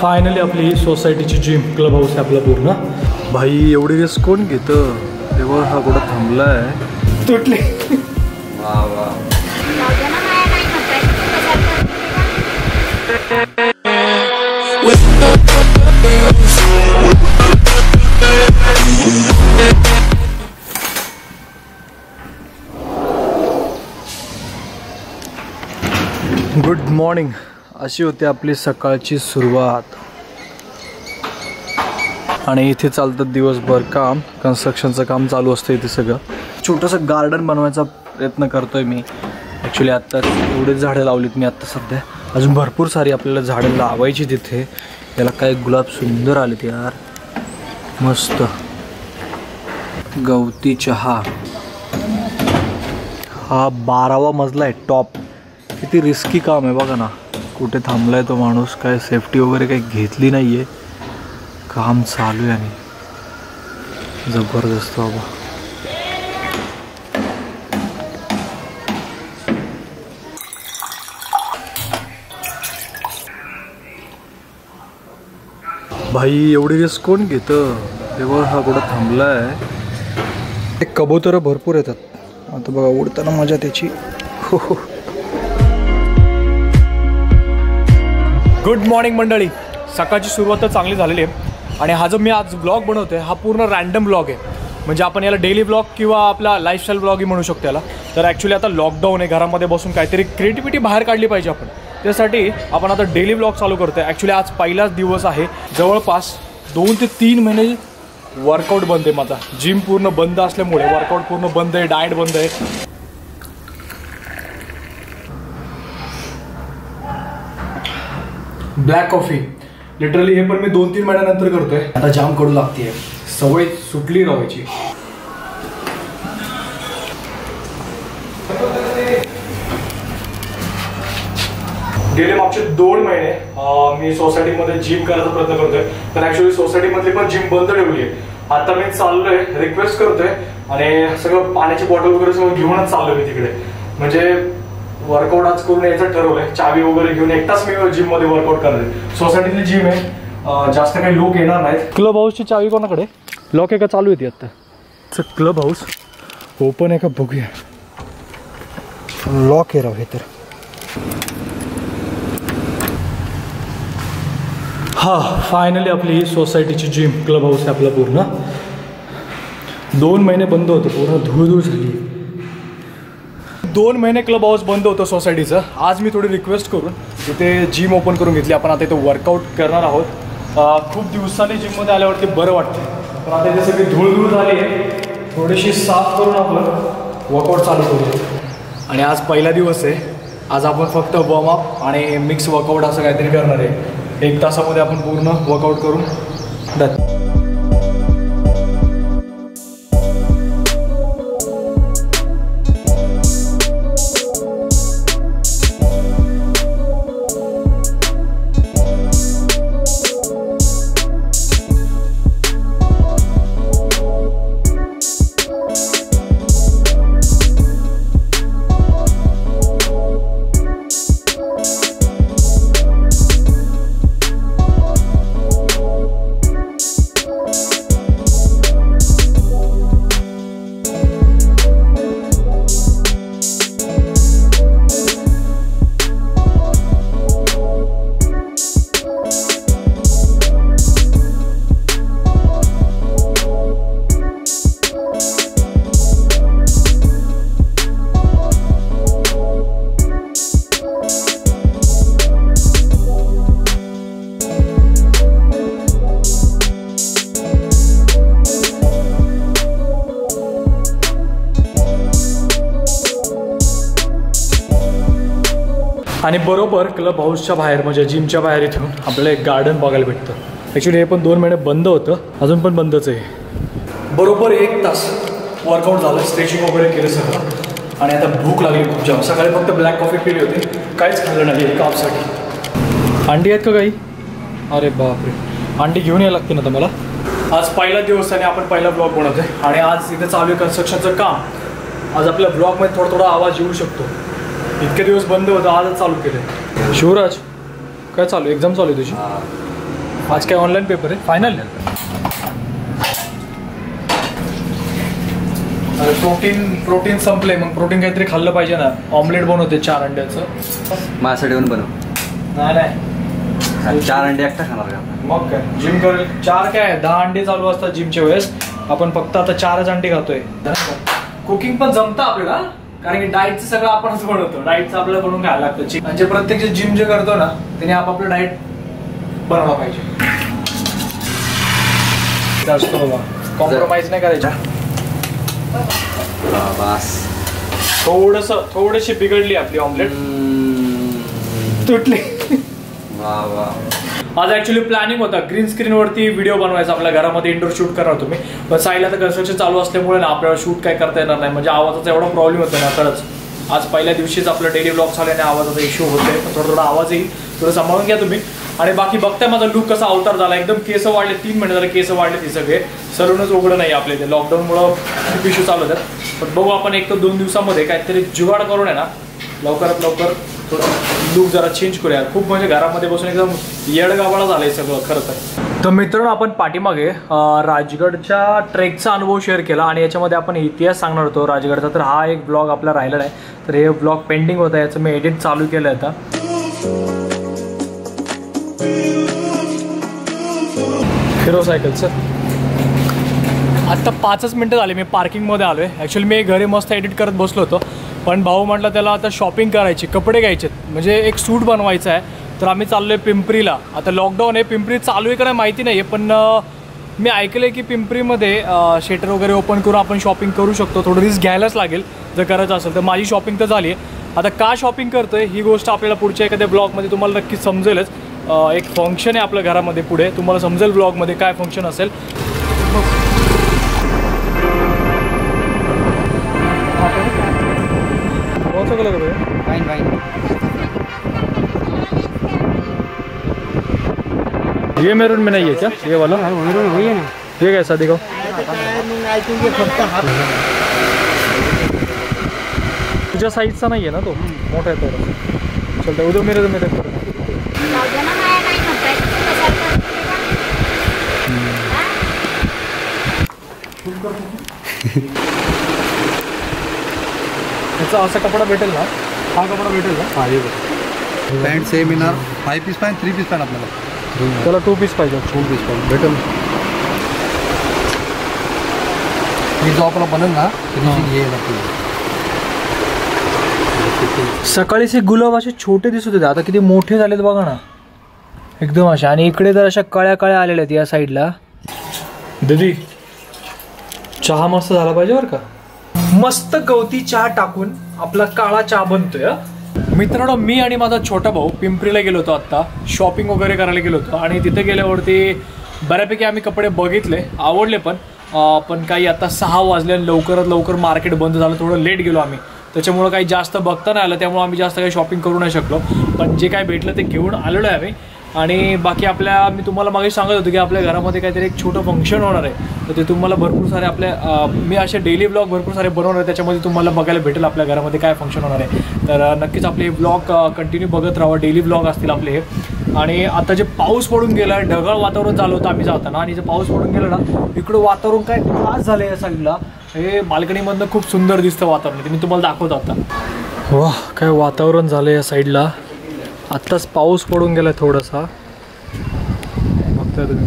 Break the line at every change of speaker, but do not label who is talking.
Finally आपली सोसायटीची gym club house आहे आपला पूर्ण.
भाई एवढी रिस्क कोण घेतं? तेव्हा हा कुठं थांबलाय.
तुटले.
वा वा. Good morning. अशी होती आपली सकाळची सुरुवात. आणि इथे चालतं दिवसभर काम. कन्स्ट्रक्शनचं काम चालू असतं इथे. सगळं छोटंसं गार्डन बनवायचा प्रयत्न करतोय मी. ॲक्च्युली आत्ता एवढे झाडं लावलीत मी आत्ता सध्या. अजून भरपूर सारी आपल्याला झाडं लावायची तिथे. याला काय गुलाब सुंदर आलेत यार, मस्त. गवती चहा. हा 12वा मजला आहे, टॉप. किती रिस्की काम आहे बघा ना. कुठे थांबलाय तो माणूस. काय सेफ्टी वगैरे काही घेतली नाही आहे. काम चालू आहे आणि जबरदस्त बाबा. भाई एवढी रिस्क कोण घेतं? तेव्हा हा कुठं थांबलाय. ते कबूतर भरपूर येतात. आता बघा उडताना मजा त्याची. हो हो.
गुड मॉर्निंग मंडळी. सकाळची सुरुवात तर चांगली झालेली आहे. आणि हा जो मी आज ब्लॉग बनवतोय हा पूर्ण रॅन्डम ब्लॉग आहे. म्हणजे आपण याला डेली ब्लॉग किंवा आपला लाईफस्टाईल ब्लॉगही म्हणू शकतो याला. तर ॲक्च्युली आता लॉकडाऊन आहे, घरामध्ये बसून काहीतरी क्रिएटिव्हिटी बाहेर काढली पाहिजे आपण. त्यासाठी आपण आता डेली ब्लॉग चालू करतो आहे. ॲक्च्युली आज पहिलाच दिवस आहे. जवळपास 2 ते 3 महिने वर्कआउट बंद आहे माझा. जिम पूर्ण बंद असल्यामुळे वर्कआउट पूर्ण बंद आहे, डाएट बंद आहे. ब्लॅक कॉफी लिटरली हे पण मी 2-3 महिन्यानंतर करतोय. आता जाम कडू लागते, सवय सुटली राहायची. गेले मागचे 2 महिने मी सोसायटीमध्ये जिम करायचा प्रयत्न करतोय. तर ऍक्च्युली सोसायटीमधली पण जिम बंद ठेवली आहे. आता मी चाललोय, रिक्वेस्ट करतोय आणि सगळं पाण्याची बॉटल वगैरे सगळं घेऊनच चाललोय मी तिकडे. म्हणजे वर्कआउट आज करून यायचं ठरवलंय. चावी वगैरे घेऊन एकटाच मी जिम मध्ये वर्कआउट करणार. सोसायटीतली जिम आहे, जास्त काही लोक येणार नाहीत.
क्लब हाऊसची चावी कोणाकडे? लॉक आहे का चालू येते आता? क्लब हाऊस ओपन आहे का बघूया. लॉक आहे राव हे तर.
हा फायनली आपली सोसायटीची जिम क्लब हाऊस आहे आपला पूर्ण. 2 महिने बंद होतं, पूर्ण धूळ झाली. 2 महिने क्लब हाऊस बंद होतं सोसायटीचं. आज मी थोडी रिक्वेस्ट करून इथे जिम ओपन करून घेतली. आपण आता इथे वर्कआउट करणार आहोत. खूप दिवसांनी जिममध्ये आल्यावरती बरं वाटतं. पण आता इथे सगळी धूळ झाली आहे, थोडीशी साफ करून आपण वर्कआउट चालू करू. आणि आज पहिला दिवस आहे. आज आपण फक्त वॉर्मअप आणि मिक्स वर्कआउट असं काहीतरी करणार आहे. 1 तासामध्ये आपण पूर्ण वर्कआउट करून डन. आणि बरोबर क्लब हाऊसच्या बाहेर म्हणजे जिमच्या बाहेर इथून आपल्याला एक गार्डन बघायला भेटतं. ॲक्च्युली हे पण 2 महिने बंद होतं, अजून पण बंदच आहे. बरोबर 1 तास वर्कआउट झालं, स्ट्रेचिंग वगैरे केलं सगळं. आणि आता भूक लागली खूप जाम. सकाळी फक्त ब्लॅक कॉफी पिली होती, काहीच खाल्लं नाही कापसाठी. अंडी आहेत का काही? अरे बापरे, अंडी घेऊन यायला लागते ना तर मला. आज पहिला दिवस आणि आपण पहिला ब्लॉग बनवतोय. आणि आज इथे चालू आहे कन्स्ट्रक्शनचं काम. आज आपल्या ब्लॉगमध्ये थोडा आवाज येऊ शकतो. इतके दिवस बंद होतं, आजच चालू केलं. शिवराज काय चालू? एक्झाम चालू आहे तुझी? आज काय ऑनलाईन पेपर आहे फायनल. प्रोटीन संपले, मग प्रोटीन काहीतरी खाल्लं पाहिजे ना. ऑमलेट बनवते 4 अंड्याचं.
माझ्यासाठी पण बनव.
नाही
4 अंडे एकटा खाणार का?
मग काय जिम करेल. 4 काय 10 अंडे चालू असतात जिमच्या वेळेस. आपण फक्त आता 4च अंडे खातोय. कुकिंग पण जमतं आपल्याला, कारण की डाएटचं सगळं आपणच बनवतो. डाएटचं आपल्याला बनवून घ्यायला लागतं. म्हणजे प्रत्येक जिम जे करतो ना त्याने आपापलं डाएट बनवला पाहिजे. जास्त बाबा कॉम्प्रोमाइज नाही करायचा. थोडीशी बिघडली आपली ऑमलेट, तुटली. आज ऍक्च्युली प्लॅनिंग होता ग्रीन स्क्रीन वरती व्हिडिओ बनवायचा आपल्या घरामध्ये. इंडोर शूट करणार तुम्ही, पण साईडला तर कन्स्ट्रक्शन चालू असल्यामुळे ना आपल्याला शूट काय करता येणार नाही. म्हणजे आवाजाचा एवढा प्रॉब्लेम होतो ना. खरंच आज पहिल्या दिवशीच आपलं डेली ब्लॉग झाल्याने आवाजाचा इश्यू होतोय. थोडा आवाज येईल, थोडं सांभाळून घ्या तुम्ही. आणि बाकी बघताय माझा लुक कसा अवतार झाला. एकदम केस वाढले, 3 महिने झाले केस वाढले ती सगळे. सलूनच उघडं नाही आपल्या इथे, लॉकडाऊनमुळं खूप इश्यू चालू होतात. पण बघू आपण 1 ते 2 दिवसामध्ये काहीतरी जुगाड करून आहे ना लवकरात लवकर थोडं लुक जरा चेंज करूया. खूप म्हणजे घरामध्ये बसून एकदम येडगावाळा झालंय सगळं खरं तर. मित्रांनो आपण पाठीमागे राजगडच्या ट्रेकचा अनुभव शेअर केला आणि याच्यामध्ये आपण इतिहास सांगणार होतो राजगडचा. तर हा एक ब्लॉग आपला राहिला आहे. तर हे ब्लॉग पेंडिंग होता, याचं मी एडिट चालू केलं आता. फिरो सायकलचं आत्ता 5च मिनटं झाले मी पार्किंगमध्ये आलो आहे. ॲक्च्युली मी घरी मस्त एडिट करत बसलो होतो, पण भाऊ म्हटलं त्याला आता शॉपिंग करायची, कपडे घ्यायचे, म्हणजे एक सूट बनवायचा आहे. तर आम्ही चाललो आहे पिंपरीला. आता लॉकडाऊन आहे, पिंपरी चालू आहे का नाही माहिती नाही आहे, पण मी ऐकलं आहे की पिंपरीमध्ये शेटर वगैरे ओपन करून आपण शॉपिंग करू शकतो. थोडं रिस्क घ्यायलाच लागेल जर करायचं असेल तर. माझी शॉपिंग तर झाली आहे. आता का शॉपिंग करतो आहे ही गोष्ट आपल्याला पुढच्या एखाद्या ब्लॉगमध्ये तुम्हाला नक्कीच समजेलच. एक फंक्शन आहे आपल्या घरामध्ये पुढे, तुम्हाला समजेल ब्लॉगमध्ये काय फंक्शन असेल. ये मेरून में नहीं है क्या ये वाला? मेरून वही है ना. ये कैसा दिखाओ. तुझ्या साईजचा नाही आहे ना तो, मोठा आहे थोडा. चलता उद्या मेरे त्याचा असा कपडा भेटेल ना, हा कपडा भेटेल ना. हा हे
पॅन्ट सेम येणार. 5 पीस पॅन्ट 3 पीस पॅन्ट आपल्याला.
त्याला 2 पीस पाहिजे.
2 पीस पॅन्ट भेटेल. मी जो आपला बनेल ना हे
सकाळी से गुलाब असे छोटे दिसत होते, आता किती मोठे झालेत बघा ना एकदम अशा. आणि इकडे तर अशा कळ्या कळ्या आलेल्या आहेत या साईडला. दीदी चहा मस्त झाला पाहिजे बरं का. मस्त गवती चहा टाकून आपला काळा चहा बनतोय. मित्रांनो मी आणि माझा छोटा भाऊ पिंपरीला गेलो होतो आत्ता, शॉपिंग वगैरे करायला गेलो होतो. आणि तिथे गेल्यावरती बऱ्यापैकी आम्ही कपडे बघितले, आवडले पण काही आता 6 वाजले आणि लवकरात लवकर मार्केट बंद झालं. थोडं लेट गेलो आम्ही, त्याच्यामुळं काही जास्त बघता नाही आलं. त्यामुळे आम्ही जास्त काही शॉपिंग करू नाही शकलो. पण जे काय भेटलं ते घेऊन आलेलो आहे आम्ही. आणि बाकी मी तुम्हाला मागे सांगत होतो की आपल्या घरामध्ये काहीतरी एक छोटं फंक्शन होणार आहे. तर ते तुम्हाला भरपूर सारे मी असे डेली ब्लॉग भरपूर सारे बनवणार आहे, त्याच्यामध्ये तुम्हाला बघायला भेटेल आपल्या घरामध्ये काय फंक्शन होणार आहे. तर नक्कीच आपले ब्लॉग कंटिन्यू बघत राहा. डेली ब्लॉग असतील आपले हे. आणि आता जे पाऊस पडून गेला, ढगाळ वातावरण झालं होतं आम्ही जाताना, आणि जे पाऊस पडून गेलं ना इकडं वातावरण काय खास झालं या साईडला. हे बाल्कनीमधनं खूप सुंदर दिसतं वातावरण, ते मी तुम्हाला दाखवतो आता. वा काय वातावरण झालं या साईडला. आत्ताच पाऊस पडून गेला थोडासा, बघताय तुम्ही.